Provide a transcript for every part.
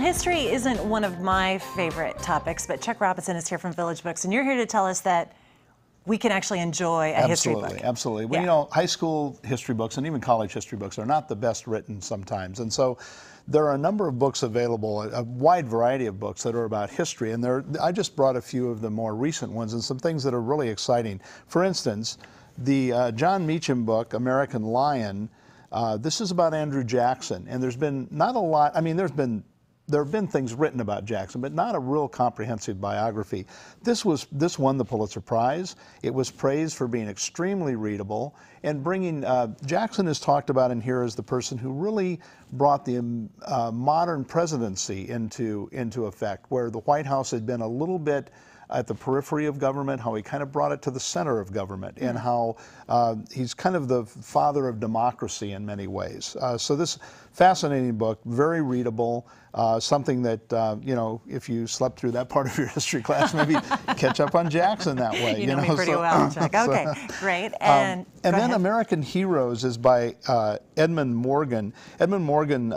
history isn't one of my favorite topics, but Chuck Robinson is here from Village Books, and you're here to tell us that we can actually enjoy a history book. Absolutely. Well, you know, high school history books and even college history books are not the best written sometimes. And so there are a number of books available, a wide variety of books that are about history. And I just brought a few of the more recent ones and some things that are really exciting. For instance, the John Meacham book, American Lion, this is about Andrew Jackson. And there's been not a lot, I mean, there have been things written about Jackson, but not a real comprehensive biography. This won the Pulitzer Prize. It was praised for being extremely readable and bringing, Jackson is talked about in here as the person who really brought the modern presidency into effect, where the White House had been a little bit at the periphery of government, how he kind of brought it to the center of government, and how he's kind of the father of democracy in many ways. So this fascinating book, very readable, something that, you know, if you slept through that part of your history class, maybe catch up on Jackson that way. You know me pretty well, Chuck. Okay, great. And then American Heroes is by Edmund Morgan. Edmund Morgan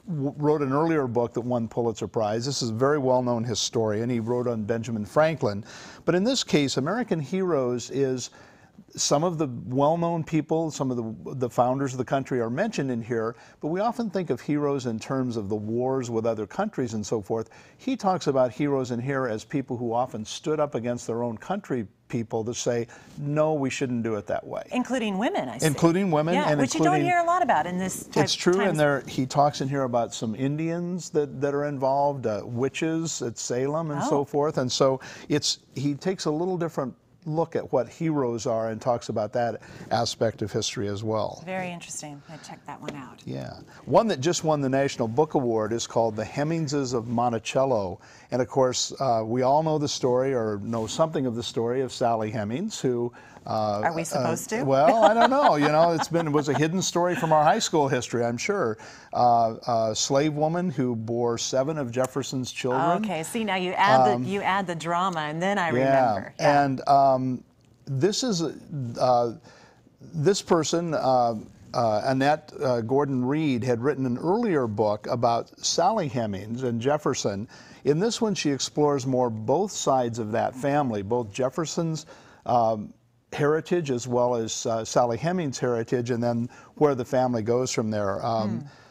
wrote an earlier book that won Pulitzer Prize. This is a very well-known historian. He wrote on Benjamin Franklin. But in this case, American Heroes is some of the well-known people, some of the founders of the country are mentioned in here, but we often think of heroes in terms of the wars with other countries and so forth. He talks about heroes in here as people who often stood up against their own country people to say, no, we shouldn't do it that way. Including women, I see. Including women. Yeah, and which you don't hear a lot about in this type. It's true, and he talks in here about some Indians that are involved, witches at Salem and so forth, and so he takes a little different look at what heroes are and talks about that aspect of history as well. Very interesting. I checked that one out. Yeah. One that just won the National Book Award is called The Hemmingses of Monticello. And of course, we all know the story or know something of the story of Sally Hemings, who are we supposed to? Well, I don't know. You know, it was a hidden story from our high school history, I'm sure. A slave woman who bore 7 of Jefferson's children. Okay, see, now you add the drama, and then I remember. Yeah. And this is this person, Annette Gordon Reed, had written an earlier book about Sally Hemings and Jefferson. In this one, she explores more both sides of that family, both Jefferson's heritage as well as Sally Hemings' heritage, and then where the family goes from there.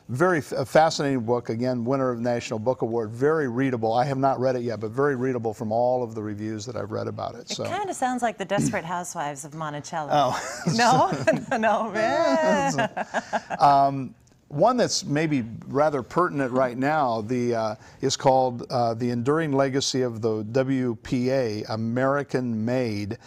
Very fascinating book, again, winner of the National Book Award, very readable. I have not read it yet, but very readable from all of the reviews that I've read about it. It kind of sounds like the Desperate Housewives of Monticello. Oh. No? No? One that's maybe rather pertinent right now is called The Enduring Legacy of the WPA, American Made.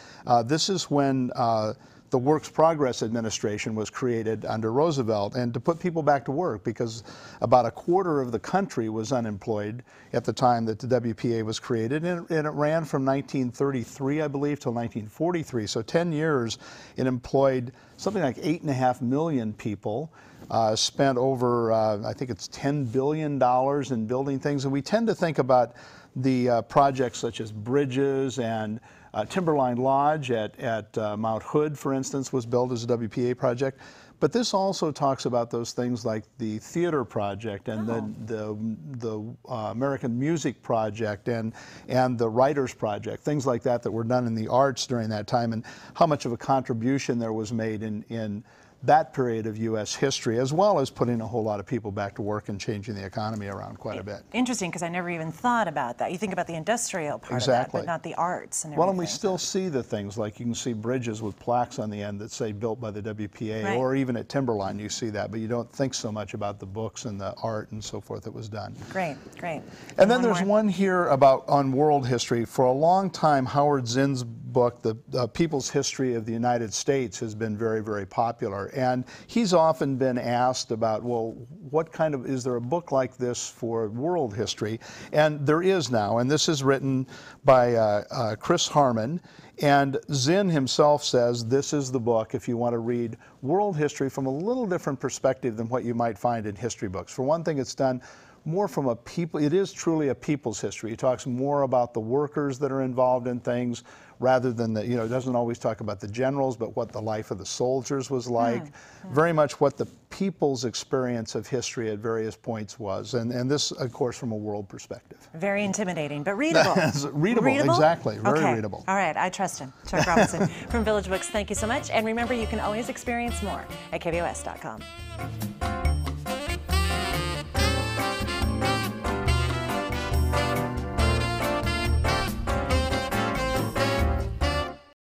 This is when the Works Progress Administration was created under Roosevelt, and to put people back to work, because about a quarter of the country was unemployed at the time that the WPA was created, and it ran from 1933, I believe, till 1943. So 10 years, it employed something like 8.5 million people. Spent over, I think it's $10 billion in building things. And we tend to think about the projects such as bridges and Timberline Lodge at Mount Hood, for instance, was built as a WPA project. But this also talks about those things like the theater project and the American Music Project and the Writers Project, things like that were done in the arts during that time, and how much of a contribution there was made in that period of U.S. history, as well as putting a whole lot of people back to work and changing the economy around quite a bit. Interesting, because I never even thought about that. You think about the industrial part of that, but not the arts and everything. Well, and we still see the things, like you can see bridges with plaques on the end that say built by the WPA, or even at Timberline you see that, but you don't think so much about the books and the art and so forth that was done. Great, great. And then there's one here on world history. For a long time, Howard Zinn's book, The People's History of the United States, has been very, very popular. And he's often been asked about, well, is there a book like this for world history? And there is now, and this is written by Chris Harmon. And Zinn himself says this is the book if you want to read world history from a little different perspective than what you might find in history books. For one thing, it's done more from a people, it is truly a people's history. He talks more about the workers that are involved in things rather than the, it doesn't always talk about the generals, but what the life of the soldiers was like. Very much what the people's experience of history at various points was. And this, of course, from a world perspective. Very intimidating, but readable. Readable, exactly. Very readable. All right, I trust him. Chuck Robinson from Village Books, thank you so much. And remember, you can always experience more at kvos.com.